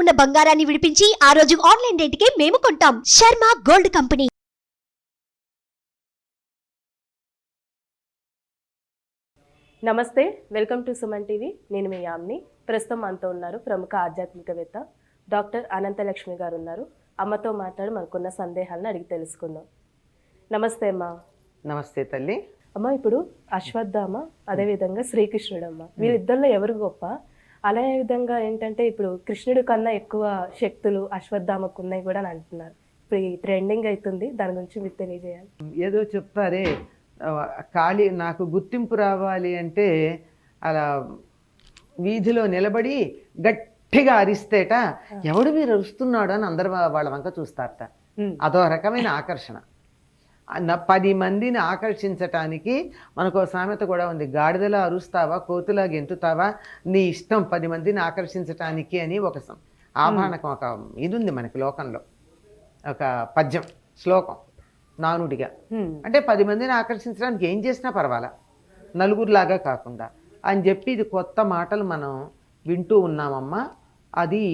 ఉన్న బంగారాన్ని విడిపించి ఆ రోజు ఆన్లైన్ రేటుకే మేము కొంటాం. Sharma gold company. నమస్తే, వెల్కమ్ టు సుమన్ టీవీ. నేను మీ యామ్ని. ప్రస్తుతం మనతో ఉన్నారు ప్రముఖ ఆధ్యాత్మికవేత్త డాక్టర్ అనంతలక్ష్మి గారు ఉన్నారు. అమ్మతో మాట్లాడి మనకున్న సందేహాలను అడిగి తెలుసుకుందాం. నమస్తే అమ్మా. నమస్తే తల్లి. అమ్మ, ఇప్పుడు అశ్వత్థామ అదేవిధంగా శ్రీకృష్ణుడమ్మ, వీరిద్దరిలో ఎవరు గొప్ప? అదే విధంగా ఏంటంటే ఇప్పుడు కృష్ణుడి కన్నా ఎక్కువ శక్తులు అశ్వత్థామకు ఉన్నాయి కూడా అని అంటున్నారు. ఇప్పుడు ఈ ట్రెండింగ్ అవుతుంది, దాని గురించి మీరు తెలియజేయాలి. ఏదో చెప్తారే, ఖాళీ నాకు గుర్తింపు రావాలి అంటే అలా వీధిలో నిలబడి గట్టిగా అరిస్తేట ఎవడు మీరు అరుస్తున్నాడు అని అందరు వాళ్ళ వంక చూస్తారట. అదో రకమైన ఆకర్షణ. 10 మందిని ఆకర్షించటానికి మనకు సామెత కూడా ఉంది, గాడిదలా అరుస్తావా కోతులా గెంతుతావా నీ ఇష్టం 10 మందిని ఆకర్షించటానికి అని ఒక ఆభరణకం, ఒక ఇది ఉంది మనకి లోకంలో, ఒక పద్యం శ్లోకం నానుడిగా. అంటే 10 మందిని ఆకర్షించడానికి ఏం చేసినా పర్వాలా, నలుగురిలాగా కాకుండా అని చెప్పి ఇది కొత్త మాటలు మనం వింటూ ఉన్నామమ్మా. అది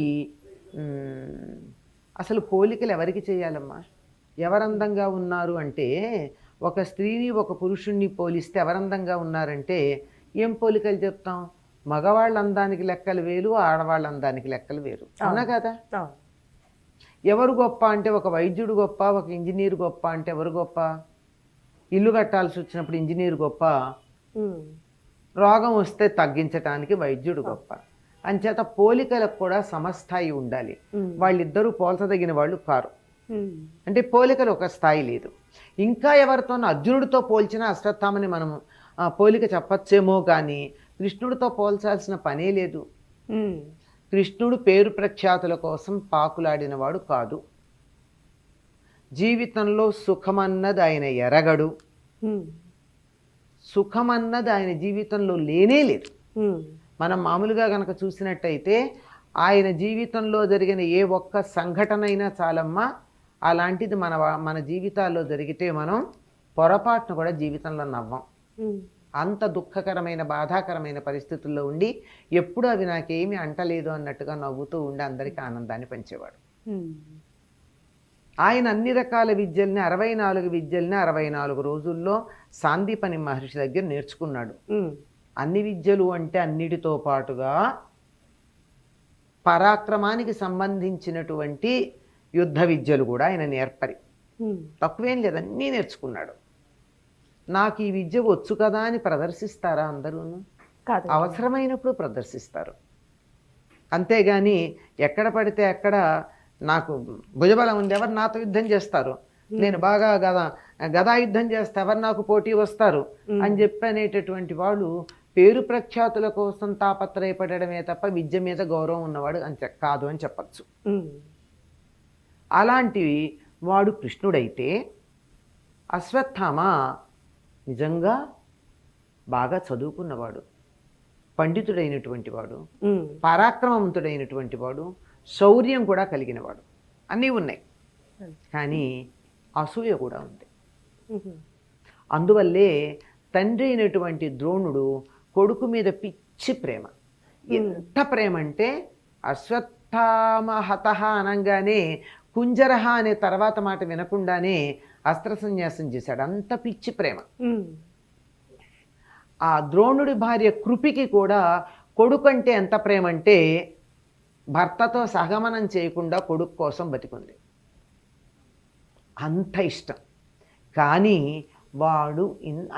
అసలు పోలికలు ఎవరికి చేయాలమ్మా? ఎవరందంగా ఉన్నారు అంటే, ఒక స్త్రీని ఒక పురుషుణ్ణి పోలిస్తే ఎవరందంగా ఉన్నారంటే ఏం పోలికలు చెప్తాం? మగవాళ్ళ అందానికి లెక్కలు వేరు, ఆడవాళ్ళ అందానికి లెక్కలు వేరు, అవునా కదా? ఎవరు గొప్ప అంటే ఒక వైద్యుడు గొప్ప, ఒక ఇంజనీర్ గొప్ప అంటే ఎవరు గొప్ప? ఇల్లు కట్టాల్సి వచ్చినప్పుడు ఇంజనీర్ గొప్ప, రోగం వస్తే తగ్గించటానికి వైద్యుడు గొప్ప. అంచేత పోలికలకు కూడా సమస్థాయి ఉండాలి. వాళ్ళిద్దరూ పోల్చదగిన వాళ్ళు కారు. అంటే పోలికలు ఒక స్థాయి లేదు. ఇంకా ఎవరితోనో అర్జునుడితో పోల్చినా అశ్వత్థామని మనము పోలిక చెప్పచ్చేమో కానీ కృష్ణుడితో పోల్చాల్సిన పనే లేదు. కృష్ణుడు పేరు ప్రఖ్యాతుల కోసం పాకులాడినవాడు కాదు. జీవితంలో సుఖమన్నది ఆయన ఎరగడు, సుఖమన్నది ఆయన జీవితంలో లేనే లేదు. మనం మామూలుగా కనుక చూసినట్టయితే ఆయన జీవితంలో జరిగిన ఏ ఒక్క సంఘటన అయినా చాలమ్మా, అలాంటిది మన జీవితాల్లో జరిగితే మనం పొరపాటును కూడా జీవితంలో నవ్వం. అంత దుఃఖకరమైన బాధాకరమైన పరిస్థితుల్లో ఉండి ఎప్పుడు అవి నాకేమీ అంటలేదు అన్నట్టుగా నవ్వుతూ ఉండి అందరికీ ఆనందాన్ని పంచేవాడు. ఆయన అన్ని రకాల విద్యల్ని 64 విద్యల్ని 64 రోజుల్లో సాందీపని మహర్షి దగ్గర నేర్చుకున్నాడు. అన్ని విద్యలు అంటే అన్నిటితో పాటుగా పరాక్రమానికి సంబంధించినటువంటి యుద్ధ విద్యలు కూడా ఆయన నేర్పరి. తక్కువేం లేదు, అన్నీ నేర్చుకున్నాడు. నాకు ఈ విద్య వచ్చు కదా అని ప్రదర్శిస్తారా? అందరూ అవసరమైనప్పుడు ప్రదర్శిస్తారు, అంతేగాని ఎక్కడ పడితే అక్కడ నాకు భుజబలం ఉంది, ఎవరు నాతో యుద్ధం చేస్తారు, నేను బాగా గదా యుద్ధం చేస్తే ఎవరు నాకు పోటీ వస్తారు అని చెప్పి అనేటటువంటి వాడు పేరు ప్రఖ్యాతుల కోసం తాపత్రయపడమే తప్ప విద్య మీద గౌరవం ఉన్నవాడు కాదు అని చెప్పచ్చు. అలాంటి వాడు కృష్ణుడైతే అశ్వత్థామ నిజంగా బాగా చదువుకున్నవాడు, పండితుడైనటువంటి వాడు, పరాక్రమవంతుడైనటువంటి వాడు, శౌర్యం కూడా కలిగినవాడు. అన్నీ ఉన్నాయి, కానీ అసూయ కూడా ఉంది. అందువల్లే తండ్రి అయినటువంటి ద్రోణుడు కొడుకు మీద పిచ్చి ప్రేమ. ఎంత ప్రేమ అంటే అశ్వత్థామ హతః అనగానే కుంజరహ అనే తర్వాత మాట వినకుండానే అస్త్ర సన్యాసం చేశాడు. అంత పిచ్చి ప్రేమ. ఆ ద్రోణుడి భార్య కృపికి కూడా కొడుకు అంటే ఎంత ప్రేమ అంటే భర్తతో సహగమనం చేయకుండా కొడుకు కోసం బతికుంది. అంత ఇష్టం. కానీ వాడు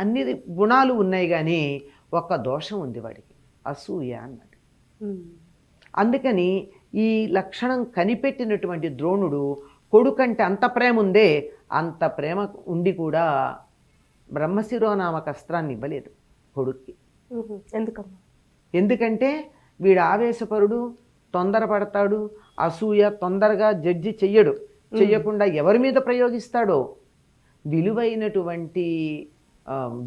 అన్ని గుణాలు ఉన్నాయి, కానీ ఒక్క దోషం ఉంది వాడికి, అసూయ అన్నాడు. అందుకని ఈ లక్షణం కనిపెట్టినటువంటి ద్రోణుడు కొడుకంటే అంత ప్రేమ ఉందే, అంత ప్రేమ ఉండి కూడా బ్రహ్మశిరోనామక అస్త్రాన్ని ఇవ్వలేదు కొడుక్కి. ఎందుకంటే వీడు ఆవేశపరుడు, తొందరపడతాడు, అసూయ, తొందరగా జడ్జి చెయ్యకుండా ఎవరి మీద ప్రయోగిస్తాడో విలువైనటువంటి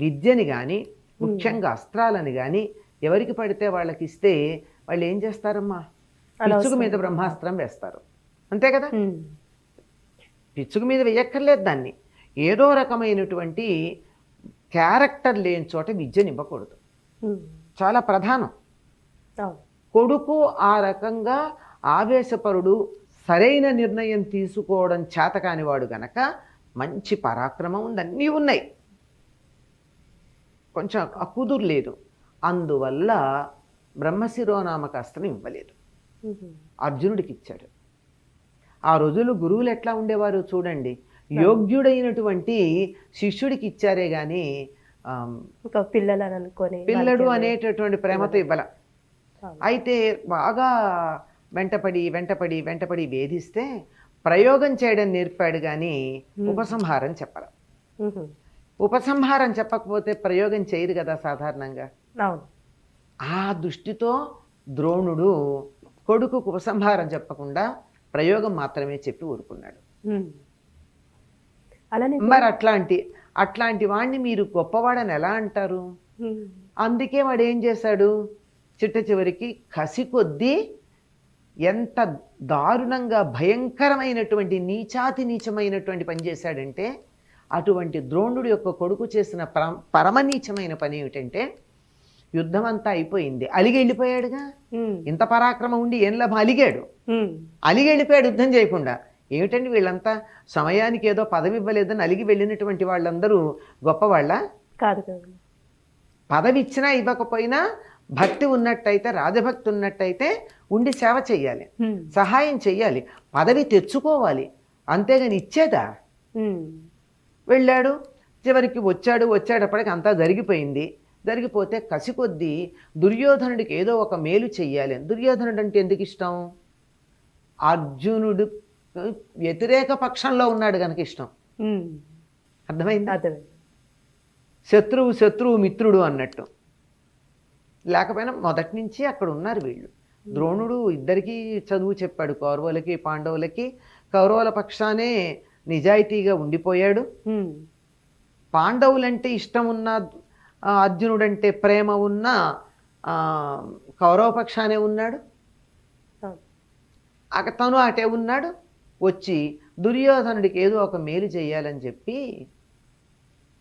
విద్యని కానీ ముఖ్యంగా అస్త్రాలని కానీ ఎవరికి పడితే వాళ్ళకి ఇస్తే వాళ్ళు ఏం చేస్తారమ్మా? పిచ్చుకు మీద బ్రహ్మాస్త్రం వేస్తారు, అంతే కదా? పిచ్చుకు మీద వేయక్కర్లేదు దాన్ని. ఏదో రకమైనటువంటి క్యారెక్టర్ లేని చోట విద్యనివ్వకూడదు, చాలా ప్రధానం. కొడుకు ఆ రకంగా ఆవేశపరుడు, సరైన నిర్ణయం తీసుకోవడం చేతకానివాడు గనక మంచి పరాక్రమం ఉంది, అన్నీ ఉన్నాయి, కొంచెం కుదురు లేదు. అందువల్ల బ్రహ్మశిరోనామక అస్త్రం ఇవ్వలేదు, అర్జునుడికి ఇచ్చాడు. ఆ రోజుల్లో గురువులు ఎట్లా ఉండేవారు చూడండి, యోగ్యుడైనటువంటి శిష్యుడికి ఇచ్చారే గాని పిల్లడు అనేటటువంటి ప్రేమతో ఇవ్వాల. అయితే బాగా వెంటపడి వెంటపడి వెంటపడి వేధిస్తే ప్రయోగం చేయడం నేర్పాడు కానీ ఉపసంహారం చెప్పాలి. ఉపసంహారం చెప్పకపోతే ప్రయోగం చేయరు కదా సాధారణంగా. ఆ దృష్టితో ద్రోణుడు కొడుకుకు ఉపసంహారం చెప్పకుండా ప్రయోగం మాత్రమే చెప్పి ఊరుకున్నాడు. మరి అట్లాంటి వాడిని మీరు గొప్పవాడని ఎలా అంటారు? అందుకే వాడు ఏం చేశాడు, చిట్ట చివరికి కసి కొద్దీ ఎంత దారుణంగా భయంకరమైనటువంటి నీచమైనటువంటి పని చేశాడంటే, అటువంటి ద్రోణుడి యొక్క కొడుకు చేసిన పరమనీచమైన పని ఏమిటంటే, యుద్ధం అంతా అయిపోయింది, అలిగి వెళ్ళిపోయాడుగా. ఇంత పరాక్రమం ఉండి ఏం లాభం, అలిగి వెళ్ళిపోయాడు యుద్ధం చేయకుండా. ఏమిటండి వీళ్ళంతా సమయానికి ఏదో పదవి ఇవ్వలేదని అలిగి వెళ్ళినటువంటి వాళ్ళందరూ గొప్పవాళ్ళ కాదు. పదవి ఇచ్చినా ఇవ్వకపోయినా భక్తి ఉన్నట్టయితే, రాజభక్తి ఉన్నట్టయితే ఉండి సేవ చెయ్యాలి, సహాయం చెయ్యాలి, పదవి తెచ్చుకోవాలి, అంతేగాని ఇచ్చేదా? వెళ్ళాడు, చివరికి వచ్చేటప్పటికి అంతా జరిగిపోయింది. జరిగిపోతే కసి కొద్దీ దుర్యోధనుడికి ఏదో ఒక మేలు చెయ్యాలి. దుర్యోధనుడు అంటే ఎందుకు ఇష్టం? అర్జునుడు వ్యతిరేక పక్షంలో ఉన్నాడు కనుక ఇష్టం. అర్థమైంది? శత్రువు మిత్రుడు అన్నట్టు. లేకపోయినా మొదటి నుంచి అక్కడ ఉన్నారు వీళ్ళు. ద్రోణుడు ఇద్దరికీ చదువు చెప్పాడు, కౌరవులకి పాండవులకి. కౌరవుల పక్షానే నిజాయితీగా ఉండిపోయాడు. పాండవులంటే ఇష్టం ఉన్న, అర్జునుడంటే ప్రేమ ఉన్న కౌరవ పక్షానే ఉన్నాడు. తను అటే ఉన్నాడు. వచ్చి దుర్యోధనుడికి ఏదో ఒక మేలు చేయాలని చెప్పి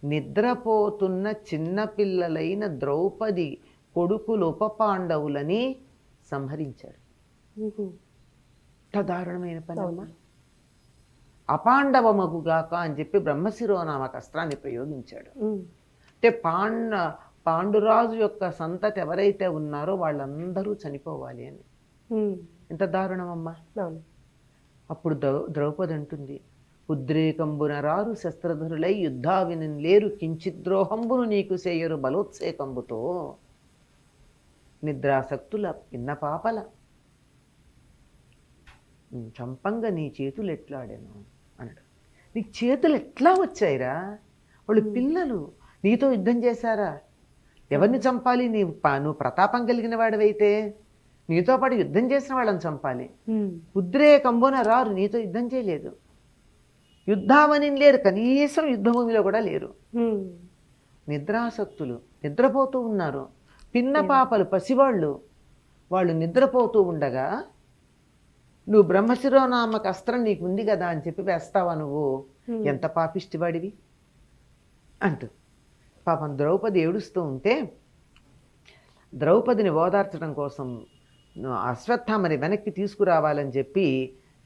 నిద్రపోతున్న చిన్నపిల్లలైన ద్రౌపది కొడుకులు ఉప పాండవులని సంహరించాడు. దారుణమైన పని అమ్మా. అపాండవమగుగాక అని చెప్పి బ్రహ్మశిరోనామక అస్త్రాన్ని ప్రయోగించాడు. అంటే పాండురాజు యొక్క సంతతి ఎవరైతే ఉన్నారో వాళ్ళందరూ చనిపోవాలి అని. ఎంత దారుణమమ్మా. అప్పుడు ద్రౌపది అంటుంది, ఉద్రేకంబున రారు శస్త్రధరులై యుద్ధావిని లేరు, కించిద్రోహంబును నీకు చేయరు బలోత్సేకంబుతో, నిద్రాసక్తుల పిన్న పాపల చంపంగా నీ చేతులు ఎట్లాడాను అన్నాడు. నీకు చేతులు ఎట్లా వచ్చాయిరా? వాళ్ళు పిల్లలు, నీతో యుద్ధం చేశారా? ఎవరిని చంపాలి? నువ్వు ప్రతాపం కలిగిన వాడివైతే నీతో పాటు యుద్ధం చేసిన వాళ్ళని చంపాలి. ఉద్రేకంబున రారు, నీతో యుద్ధం చేయలేదు, యుద్ధావని లేరు, కనీసం యుద్ధభూమిలో కూడా లేరు. నిద్రాసక్తులు, నిద్రపోతూ ఉన్నారు. పిన్న పాపలు, పసివాళ్ళు, వాళ్ళు నిద్రపోతూ ఉండగా నువ్వు బ్రహ్మశిరోనామక అస్త్రం నీకు ఉంది కదా అని చెప్పి వేస్తావా? నువ్వు ఎంత పాపిష్టివాడివి అంటూ పాపం ద్రౌపది ఏడుస్తూ ఉంటే, ద్రౌపదిని ఓదార్చడం కోసం అశ్వత్థామని వెనక్కి తీసుకురావాలని చెప్పి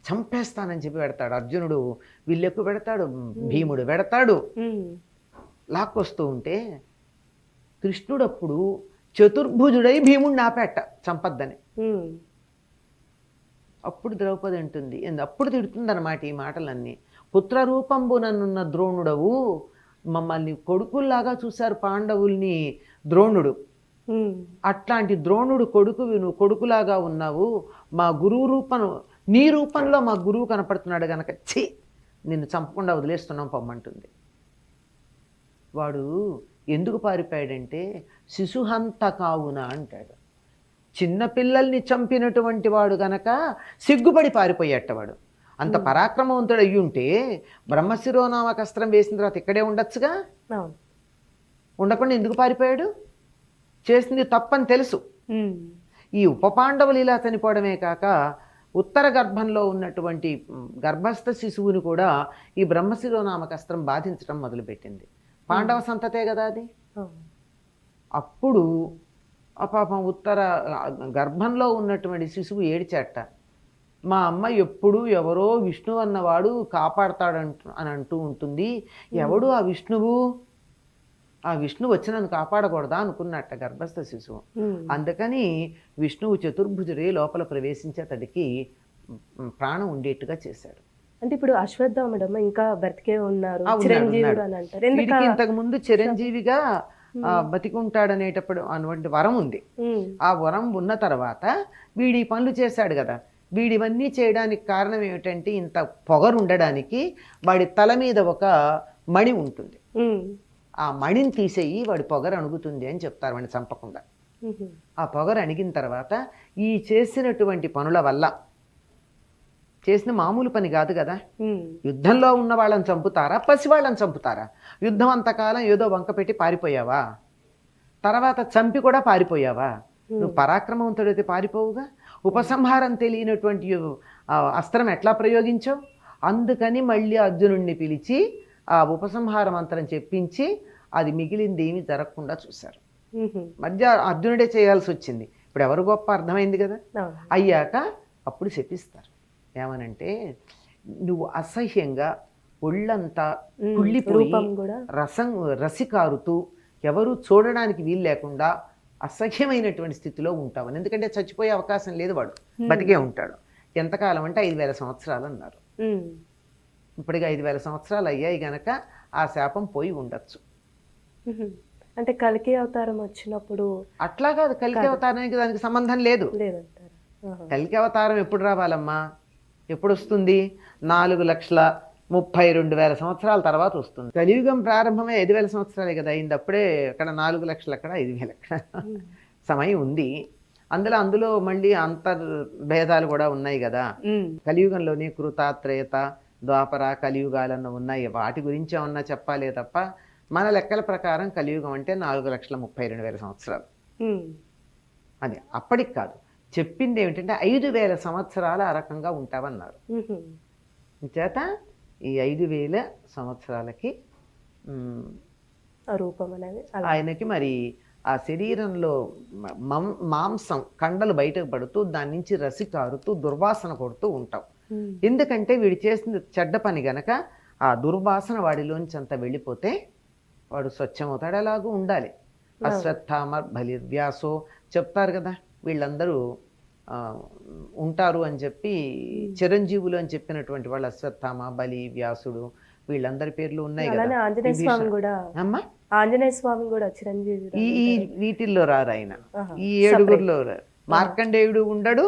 చంపేస్తానని చెప్పి పెడతాడు అర్జునుడు. వీళ్ళెక్కు పెడతాడు, భీముడు పెడతాడు. లాక్కొస్తూ ఉంటే కృష్ణుడు అప్పుడు చతుర్భుజుడై భీముడిని ఆపేట చంపద్దని. అప్పుడు ద్రౌపది అంటుంది, అప్పుడు తిడుతుందన్నమాట ఈ మాటలన్నీ. పుత్రరూపంబుననున్న ద్రోణుడవు, మమ్మల్ని కొడుకుల్లాగా చూశారు పాండవుల్ని ద్రోణుడు. అట్లాంటి ద్రోణుడు కొడుకువి, నువ్వు కొడుకులాగా ఉన్నావు. మా గురువు నీ రూపంలో మా గురువు కనపడుతున్నాడు గనక నిన్ను చంపకుండా వదిలేస్తున్నాం పొమ్మంటుంది. వాడు ఎందుకు పారిపోయాడంటే శిశుహంత కావున అంటాడు. చిన్నపిల్లల్ని చంపినటువంటి వాడు గనక సిగ్గుపడి పారిపోయేటవాడు. అంత పరాక్రమవంతుడు అయ్యుంటే బ్రహ్మశిరోనామక అస్త్రం వేసిన తర్వాత ఇక్కడే ఉండొచ్చుగా. ఉండకుండా ఎందుకు పారిపోయాడు? చేసింది తప్పని తెలుసు. ఈ ఉప పాండవులు ఇలా చనిపోవడమే కాక ఉత్తర గర్భంలో ఉన్నటువంటి గర్భస్థ శిశువుని కూడా ఈ బ్రహ్మశిరోనామక అస్త్రం బాధించడం మొదలుపెట్టింది. పాండవ సంతతే కదా అది. అప్పుడు ఆ పాపం ఉత్తర గర్భంలో ఉన్నటువంటి శిశువు ఏడిచేట, మా అమ్మ ఎప్పుడు ఎవరో విష్ణువు అన్నవాడు కాపాడతాడంటు అని అంటూ ఉంటుంది. ఎవడు ఆ విష్ణువు? ఆ విష్ణువు వచ్చి నన్ను కాపాడకూడదా అనుకున్నట్ట గర్భస్థ శిశువు. అందుకని విష్ణువు చతుర్భుజుడే లోపల ప్రవేశించి అతడికి ప్రాణం ఉండేట్టుగా చేశాడు. అంటే ఇప్పుడు అశ్వత్థామడమ్మ ఇంకా బ్రతికే ఉన్నారు, ఆ, ఉన్నాడు, చిరంజీవుడు ఉన్నాడు. అని అంటారు. వీడికి ఇంతకు ముందు చిరంజీవిగా బతికుంటాడనేటప్పుడు అటువంటి వరం ఉంది. ఆ వరం ఉన్న తర్వాత వీడి పనులు చేశాడు కదా. వీడివన్నీ చేయడానికి కారణం ఏమిటంటే ఇంత పొగరు ఉండడానికి వాడి తల మీద ఒక మణి ఉంటుంది. ఆ మణిని తీసేయి వాడి పొగరు అణుగుతుంది అని చెప్తారు వాడిని చంపకుండా. ఆ పొగరు అణిగిన తర్వాత ఈ చేసినటువంటి పనుల వల్ల, చేసిన మామూలు పని కాదు కదా, యుద్ధంలో ఉన్న వాళ్ళని చంపుతారా, పసి వాళ్ళని చంపుతారా? యుద్ధం అంతకాలం ఏదో వంక పెట్టి పారిపోయావా, తర్వాత చంపి కూడా పారిపోయావా? నువ్వు పరాక్రమవంతుడైతే పారిపోవుగా. ఉపసంహారం తెలియనటువంటి అస్త్రం ఎట్లా ప్రయోగించావు? అందుకని మళ్ళీ అర్జునుడిని పిలిచి ఆ ఉపసంహార మంత్రం చెప్పించి అది మిగిలింది ఏమీ జరగకుండా చూశారు. మధ్య అర్జునుడే చేయాల్సి వచ్చింది. ఇప్పుడు ఎవరు గొప్ప అర్థమైంది కదా. అయ్యాక అప్పుడు శపిస్తారు. ఏమనంటే, నువ్వు అసహ్యంగా ఒళ్ళంతా కుళ్ళిపోయి రసి కారుతూ ఎవరు చూడడానికి వీలు లేకుండా అసహ్యమైనటువంటి స్థితిలో ఉంటావని. ఎందుకంటే చచ్చిపోయే అవకాశం లేదు, వాడు బతికే ఉంటాడు. ఎంతకాలం అంటే 5000 సంవత్సరాలు అన్నారు. ఇప్పటికి 5000 సంవత్సరాలు అయ్యాయి గనక ఆ శాపం పోయి ఉండొచ్చు. అంటే కల్కి అవతారం వచ్చినప్పుడు అట్లా కాదు, కల్కి అవతారానికి దానికి సంబంధం లేదు. కల్కి అవతారం ఎప్పుడు రావాలమ్మా, ఎప్పుడు వస్తుంది? 4,32,000 సంవత్సరాల తర్వాత వస్తుంది. కలియుగం ప్రారంభమే 5,000 సంవత్సరాలే కదా అయింది. అప్పుడే అక్కడ 4,00,000 అక్కడ 5,000 అక్కడ సమయం ఉంది. అందులో మళ్ళీ అంతర్భేదాలు కూడా ఉన్నాయి కదా. కలియుగంలోనే కృత, త్రేత, ద్వాపర, కలియుగాలన్న ఉన్నాయి. వాటి గురించి ఏమన్నా చెప్పాలే తప్ప మన లెక్కల ప్రకారం కలియుగం అంటే 4,32,000 సంవత్సరాలు. అది అప్పటికి కాదు, చెప్పింది ఏమిటంటే 5,000 సంవత్సరాలు ఆ రకంగా ఉంటావన్నారు. చేత ఈ 5,000 సంవత్సరాలకి రూపం అనేది ఆయనకి మరి ఆ శరీరంలో మాంసం కండలు బయటకు పడుతూ దాని నుంచి రసి కారుతూ దుర్వాసన కొడుతూ ఉంటాం. ఎందుకంటే వీడు చేసిన చెడ్డ పని గనక ఆ దుర్వాసన వాడిలోంచి అంత వెళ్ళిపోతే వాడు స్వచ్ఛమవుతాడు. అలాగూ ఉండాలి. అశ్వత్థామ బలిర్వ్యాసో చెప్తారు కదా, వీళ్ళందరూ ఉంటారు అని చెప్పి చిరంజీవులు అని చెప్పినటువంటి వాళ్ళు అశ్వత్థామ, బలి, వ్యాసుడు వీళ్ళందరి పేర్లు ఉన్నాయి కదా. ఆంజనేయ స్వామి కూడా చిరంజీవి. ఈ వీటిల్లో రారు ఆయన, ఈ 7గురిలో రారు. మార్కండేయుడు ఉండడు,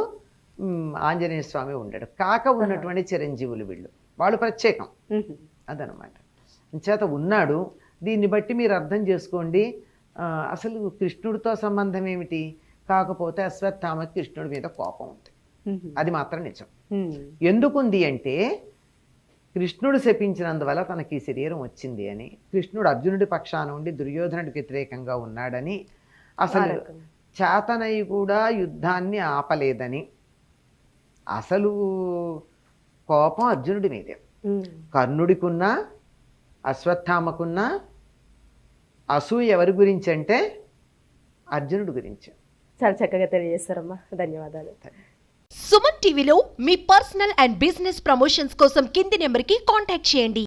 ఆంజనేయ స్వామి ఉండడు. కాక ఉన్నటువంటి చిరంజీవులు వీళ్ళు, వాళ్ళు ప్రత్యేకం అదనమాట. చేత ఉన్నాడు. దీన్ని బట్టి మీరు అర్థం చేసుకోండి, అసలు కృష్ణుడితో సంబంధం ఏమిటి? కాకపోతే అశ్వత్థామకి కృష్ణుడి మీద కోపం ఉంది, అది మాత్రం నిజం. ఎందుకుంది అంటే, కృష్ణుడు శపించినందువల్ల తనకి ఈ శరీరం వచ్చింది అని, కృష్ణుడు అర్జునుడి పక్షాన ఉండి దుర్యోధనుడికి వ్యతిరేకంగా ఉన్నాడని, అసలు చేతనై కూడా యుద్ధాన్ని ఆపలేదని, అసలు కోపం అర్జునుడి మీదే. కర్ణుడికున్నా అశ్వత్థామకున్నా అసూయ ఎవరి గురించి అంటే అర్జునుడి గురించి. చాలా చక్కగా తెలియజేస్తారమ్మా, ధన్యవాదాలు. సుమన్ టీవీలో మీ పర్సనల్ అండ్ బిజినెస్ ప్రమోషన్స్ కోసం కింది నెంబర్కి కాంటాక్ట్ చేయండి.